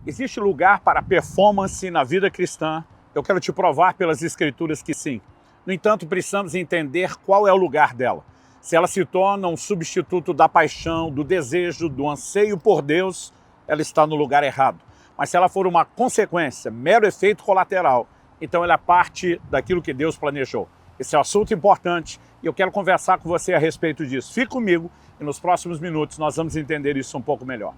Existe lugar para performance na vida cristã? Eu quero te provar pelas Escrituras que sim. No entanto, precisamos entender qual é o lugar dela. Se ela se torna um substituto da paixão, do desejo, do anseio por Deus, ela está no lugar errado. Mas se ela for uma consequência, mero efeito colateral, então ela é parte daquilo que Deus planejou. Esse é um assunto importante e eu quero conversar com você a respeito disso. Fique comigo e nos próximos minutos nós vamos entender isso um pouco melhor.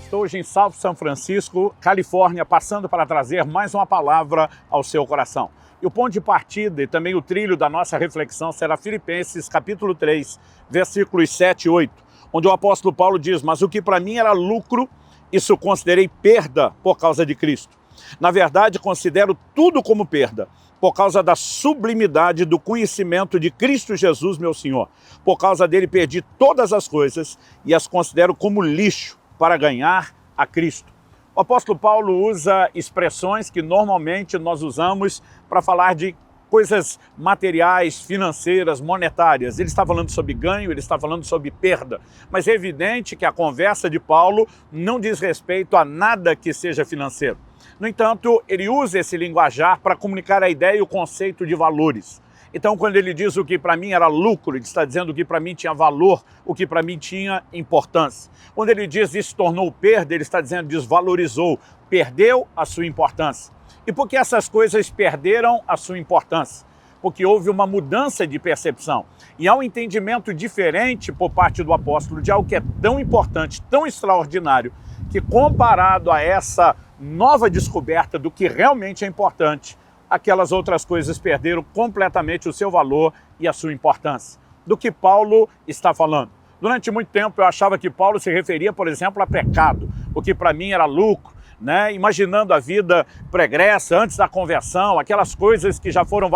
Estou hoje em São Francisco, Califórnia, passando para trazer mais uma palavra ao seu coração. E o ponto de partida e também o trilho da nossa reflexão será Filipenses capítulo 3, versículos 7 e 8, onde o apóstolo Paulo diz: mas o que para mim era lucro, isso considerei perda por causa de Cristo. Na verdade, considero tudo como perda, por causa da sublimidade do conhecimento de Cristo Jesus, meu Senhor. Por causa dele perdi todas as coisas e as considero como lixo para ganhar a Cristo. O apóstolo Paulo usa expressões que normalmente nós usamos para falar de coisas materiais, financeiras, monetárias. Ele está falando sobre ganho, ele está falando sobre perda. Mas é evidente que a conversa de Paulo não diz respeito a nada que seja financeiro. No entanto, ele usa esse linguajar para comunicar a ideia e o conceito de valores. Então, quando ele diz o que para mim era lucro, ele está dizendo o que para mim tinha valor, o que para mim tinha importância. Quando ele diz isso tornou perda, ele está dizendo desvalorizou, perdeu a sua importância. E por que essas coisas perderam a sua importância? Porque houve uma mudança de percepção. E há um entendimento diferente por parte do apóstolo de algo que é tão importante, tão extraordinário, que comparado a essa nova descoberta do que realmente é importante, aquelas outras coisas perderam completamente o seu valor e a sua importância. Do que Paulo está falando? Durante muito tempo eu achava que Paulo se referia, por exemplo, a pecado, o que para mim era lucro, né? Imaginando a vida pregressa, antes da conversão, aquelas coisas que já foram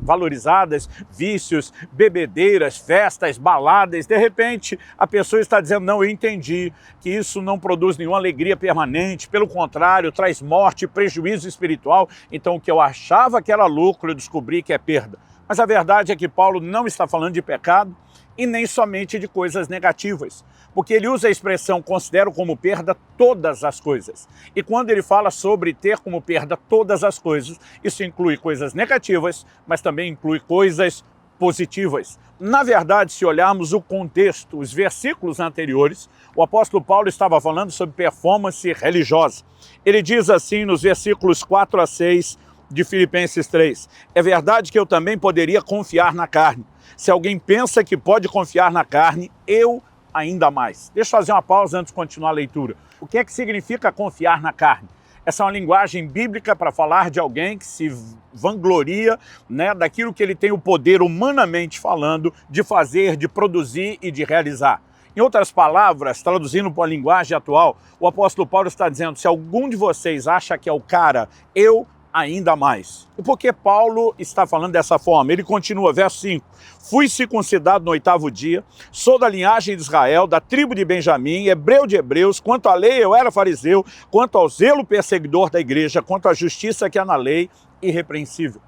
valorizadas, vícios, bebedeiras, festas, baladas. De repente, a pessoa está dizendo, não, eu entendi que isso não produz nenhuma alegria permanente, pelo contrário, traz morte, prejuízo espiritual. Então, o que eu achava que era lucro, eu descobri que é perda. Mas a verdade é que Paulo não está falando de pecado e nem somente de coisas negativas, porque ele usa a expressão considero como perda todas as coisas. E quando ele fala sobre ter como perda todas as coisas, isso inclui coisas negativas, mas também inclui coisas positivas. Na verdade, se olharmos o contexto, os versículos anteriores, o apóstolo Paulo estava falando sobre performance religiosa. Ele diz assim nos versículos 4 a 6 de Filipenses 3, é verdade que eu também poderia confiar na carne. Se alguém pensa que pode confiar na carne, eu ainda mais. Deixa eu fazer uma pausa antes de continuar a leitura. O que é que significa confiar na carne? Essa é uma linguagem bíblica para falar de alguém que se vangloria, né, daquilo que ele tem o poder, humanamente falando, de fazer, de produzir e de realizar. Em outras palavras, traduzindo para a linguagem atual, o apóstolo Paulo está dizendo, se algum de vocês acha que é o cara, eu ainda mais. E por que Paulo está falando dessa forma? Ele continua, verso 5. Fui circuncidado no 8º dia, sou da linhagem de Israel, da tribo de Benjamim, hebreu de hebreus, quanto à lei eu era fariseu, quanto ao zelo perseguidor da igreja, quanto à justiça que há na lei, irrepreensível.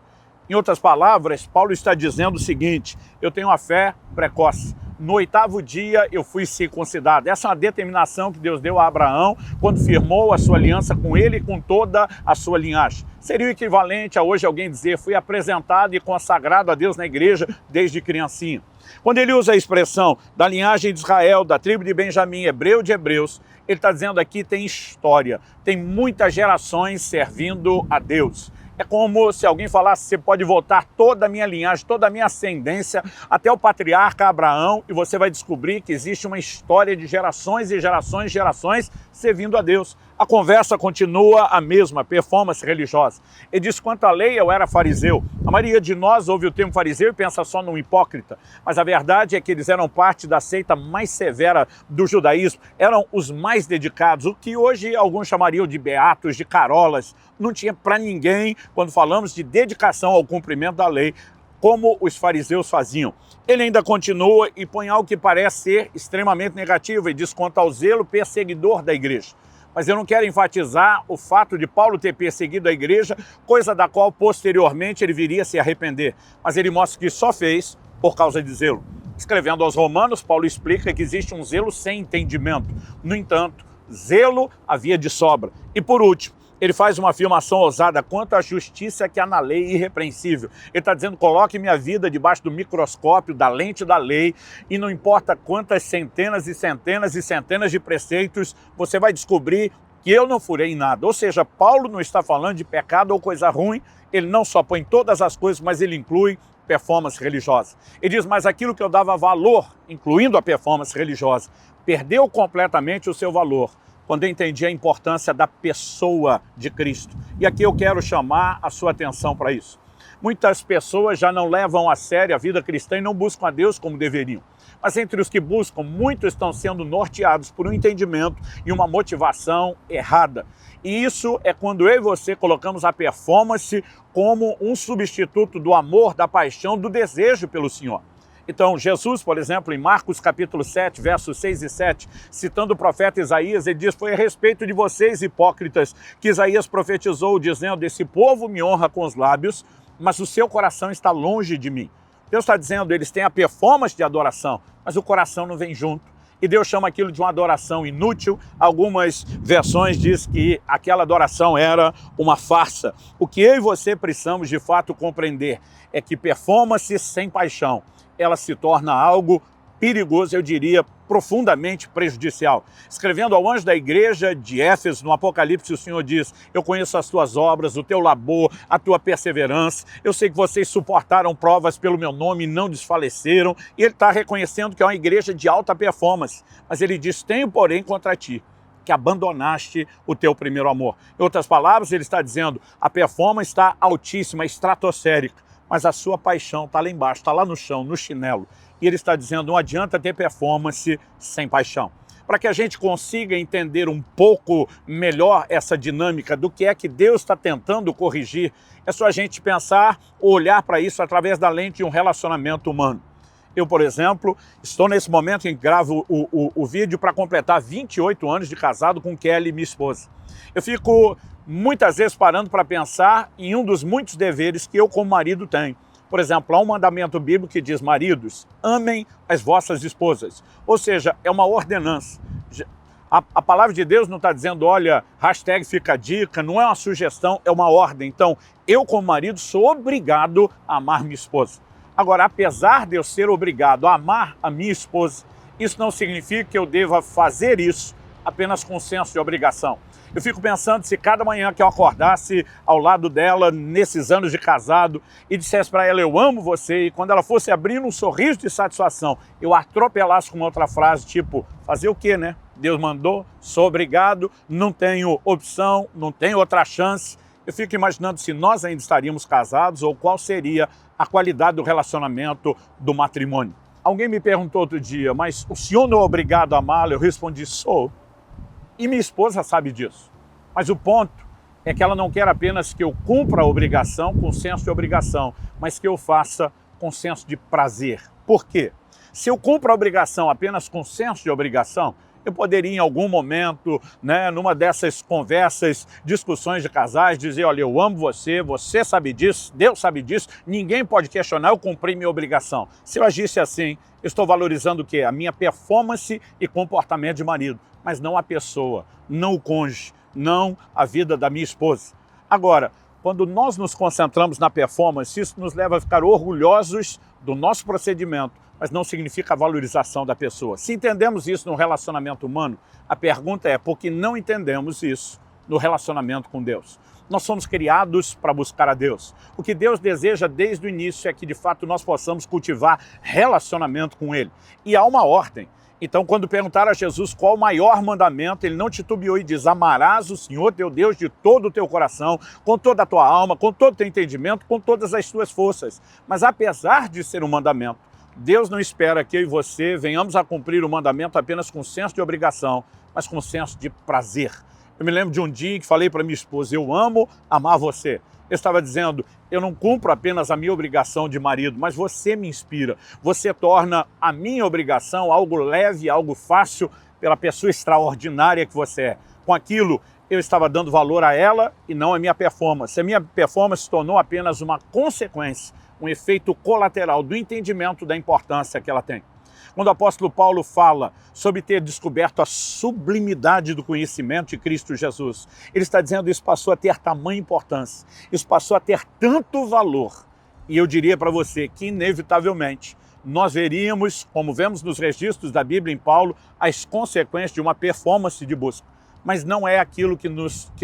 Em outras palavras, Paulo está dizendo o seguinte, eu tenho uma fé precoce. No 8º dia eu fui circuncidado. Essa é uma determinação que Deus deu a Abraão quando firmou a sua aliança com ele e com toda a sua linhagem. Seria o equivalente a hoje alguém dizer, fui apresentado e consagrado a Deus na igreja desde criancinha. Quando ele usa a expressão da linhagem de Israel, da tribo de Benjamim, hebreu de hebreus, ele está dizendo aqui tem história, tem muitas gerações servindo a Deus. É como se alguém falasse, você pode voltar toda a minha linhagem, toda a minha ascendência até o patriarca Abraão e você vai descobrir que existe uma história de gerações e gerações e gerações servindo a Deus. A conversa continua a mesma, performance religiosa. Ele diz, quanto à lei eu era fariseu. A maioria de nós ouve o termo fariseu e pensa só num hipócrita, mas a verdade é que eles eram parte da seita mais severa do judaísmo, eram os mais dedicados, o que hoje alguns chamariam de beatos, de carolas. Não tinha para ninguém, quando falamos de dedicação ao cumprimento da lei, como os fariseus faziam. Ele ainda continua e põe algo que parece ser extremamente negativo e diz quanto ao zelo perseguidor da igreja. Mas eu não quero enfatizar o fato de Paulo ter perseguido a igreja, coisa da qual posteriormente ele viria a se arrepender. Mas ele mostra que só fez por causa de zelo. Escrevendo aos Romanos, Paulo explica que existe um zelo sem entendimento. No entanto, zelo havia de sobra. E por último, ele faz uma afirmação ousada quanto à justiça que há na lei irrepreensível. Ele está dizendo, coloque minha vida debaixo do microscópio, da lente da lei, e não importa quantas centenas e centenas e centenas de preceitos, você vai descobrir que eu não furei em nada. Ou seja, Paulo não está falando de pecado ou coisa ruim, ele não só põe todas as coisas, mas ele inclui performance religiosa. Ele diz, mas aquilo que eu dava valor, incluindo a performance religiosa, perdeu completamente o seu valor quando eu entendi a importância da pessoa de Cristo. E aqui eu quero chamar a sua atenção para isso. Muitas pessoas já não levam a sério a vida cristã e não buscam a Deus como deveriam. Mas entre os que buscam, muitos estão sendo norteados por um entendimento e uma motivação errada. E isso é quando eu e você colocamos a performance como um substituto do amor, da paixão, do desejo pelo Senhor. Então, Jesus, por exemplo, em Marcos capítulo 7, versos 6 e 7, citando o profeta Isaías, ele diz, foi a respeito de vocês, hipócritas, que Isaías profetizou, dizendo, esse povo me honra com os lábios, mas o seu coração está longe de mim. Deus está dizendo, eles têm a performance de adoração, mas o coração não vem junto. E Deus chama aquilo de uma adoração inútil. Algumas versões diz que aquela adoração era uma farsa. O que eu e você precisamos de fato compreender é que performance sem paixão, ela se torna algo perigoso, eu diria, profundamente prejudicial. Escrevendo ao anjo da igreja de Éfeso, no Apocalipse, o Senhor diz, eu conheço as tuas obras, o teu labor, a tua perseverança, eu sei que vocês suportaram provas pelo meu nome e não desfaleceram, e ele está reconhecendo que é uma igreja de alta performance, mas ele diz, tenho porém contra ti, que abandonaste o teu primeiro amor. Em outras palavras, ele está dizendo, a performance está altíssima, estratosférica, mas a sua paixão está lá embaixo, está lá no chão, no chinelo. E ele está dizendo, não adianta ter performance sem paixão. Para que a gente consiga entender um pouco melhor essa dinâmica do que é que Deus está tentando corrigir, é só a gente pensar ou olhar para isso através da lente de um relacionamento humano. Eu, por exemplo, estou nesse momento em que gravo o vídeo para completar 28 anos de casado com Kelly, minha esposa. Eu fico muitas vezes parando para pensar em um dos muitos deveres que eu como marido tenho. Por exemplo, há um mandamento bíblico que diz, maridos, amem as vossas esposas. Ou seja, é uma ordenança. A palavra de Deus não está dizendo, olha, hashtag fica a dica, não é uma sugestão, é uma ordem. Então, eu como marido sou obrigado a amar minha esposa. Agora, apesar de eu ser obrigado a amar a minha esposa, isso não significa que eu deva fazer isso apenas com senso de obrigação. Eu fico pensando se cada manhã que eu acordasse ao lado dela, nesses anos de casado, e dissesse para ela, eu amo você, e quando ela fosse abrindo um sorriso de satisfação, eu atropelasse com uma outra frase, tipo, fazer o quê, né? Deus mandou, sou obrigado, não tenho opção, não tenho outra chance. Eu fico imaginando se nós ainda estaríamos casados ou qual seria a qualidade do relacionamento do matrimônio. Alguém me perguntou outro dia, mas o senhor não é obrigado a amá-la? Eu respondi, sou. E minha esposa sabe disso. Mas o ponto é que ela não quer apenas que eu cumpra a obrigação com senso de obrigação, mas que eu faça com senso de prazer. Por quê? Se eu cumpro a obrigação apenas com senso de obrigação, eu poderia em algum momento, numa dessas conversas, discussões de casais, dizer, olha, eu amo você, você sabe disso, Deus sabe disso, ninguém pode questionar, eu cumpri minha obrigação. Se eu agisse assim, eu estou valorizando o quê? A minha performance e comportamento de marido, mas não a pessoa, não o cônjuge, não a vida da minha esposa. Agora, quando nós nos concentramos na performance, isso nos leva a ficar orgulhosos do nosso procedimento, mas não significa a valorização da pessoa. Se entendemos isso no relacionamento humano, a pergunta é por que não entendemos isso no relacionamento com Deus? Nós somos criados para buscar a Deus. O que Deus deseja desde o início é que, de fato, nós possamos cultivar relacionamento com Ele. E há uma ordem. Então, quando perguntaram a Jesus qual o maior mandamento, ele não titubeou e diz, amarás o Senhor teu Deus de todo o teu coração, com toda a tua alma, com todo o teu entendimento, com todas as tuas forças. Mas apesar de ser um mandamento, Deus não espera que eu e você venhamos a cumprir o mandamento apenas com senso de obrigação, mas com senso de prazer. Eu me lembro de um dia que falei para minha esposa, eu amo amar você. Eu estava dizendo, eu não cumpro apenas a minha obrigação de marido, mas você me inspira. Você torna a minha obrigação algo leve, algo fácil, pela pessoa extraordinária que você é. Com aquilo, eu estava dando valor a ela e não a minha performance. A minha performance se tornou apenas uma consequência, um efeito colateral do entendimento da importância que ela tem. Quando o apóstolo Paulo fala sobre ter descoberto a sublimidade do conhecimento de Cristo Jesus, ele está dizendo que isso passou a ter tamanha importância, isso passou a ter tanto valor. E eu diria para você que, inevitavelmente, nós veríamos, como vemos nos registros da Bíblia em Paulo, as consequências de uma performance de busca. Mas não é aquilo que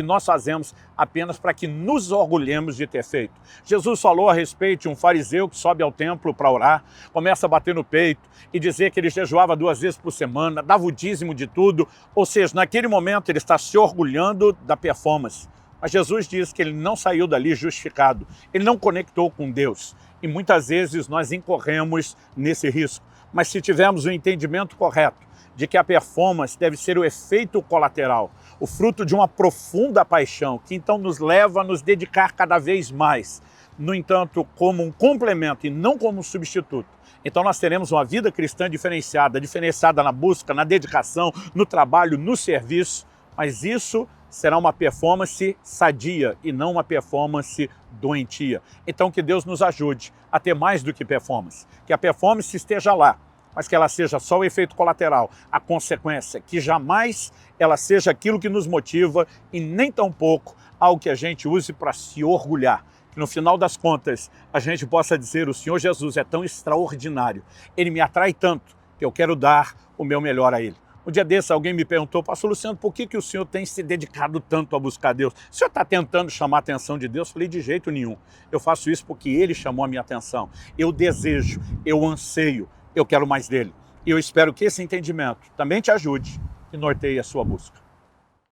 nós fazemos apenas para que nos orgulhemos de ter feito. Jesus falou a respeito de um fariseu que sobe ao templo para orar, começa a bater no peito e dizer que ele jejuava 2 vezes por semana, dava o dízimo de tudo, ou seja, naquele momento ele está se orgulhando da performance. Mas Jesus diz que ele não saiu dali justificado, ele não conectou com Deus. E muitas vezes nós incorremos nesse risco. Mas se tivermos o entendimento correto de que a performance deve ser o efeito colateral, o fruto de uma profunda paixão, que então nos leva a nos dedicar cada vez mais, no entanto, como um complemento e não como um substituto. Então nós teremos uma vida cristã diferenciada na busca, na dedicação, no trabalho, no serviço, mas isso será uma performance sadia e não uma performance doentia. Então que Deus nos ajude a ter mais do que performance, que a performance esteja lá, mas que ela seja só o efeito colateral, a consequência, que jamais ela seja aquilo que nos motiva e nem tampouco algo que a gente use para se orgulhar. Que no final das contas a gente possa dizer: o Senhor Jesus é tão extraordinário, Ele me atrai tanto que eu quero dar o meu melhor a Ele. Um dia desse alguém me perguntou: pastor Luciano, por que o senhor tem se dedicado tanto a buscar Deus? O senhor está tentando chamar a atenção de Deus? Eu falei: de jeito nenhum. Eu faço isso porque Ele chamou a minha atenção. Eu desejo, eu anseio, eu quero mais dele. E eu espero que esse entendimento também te ajude e norteie a sua busca.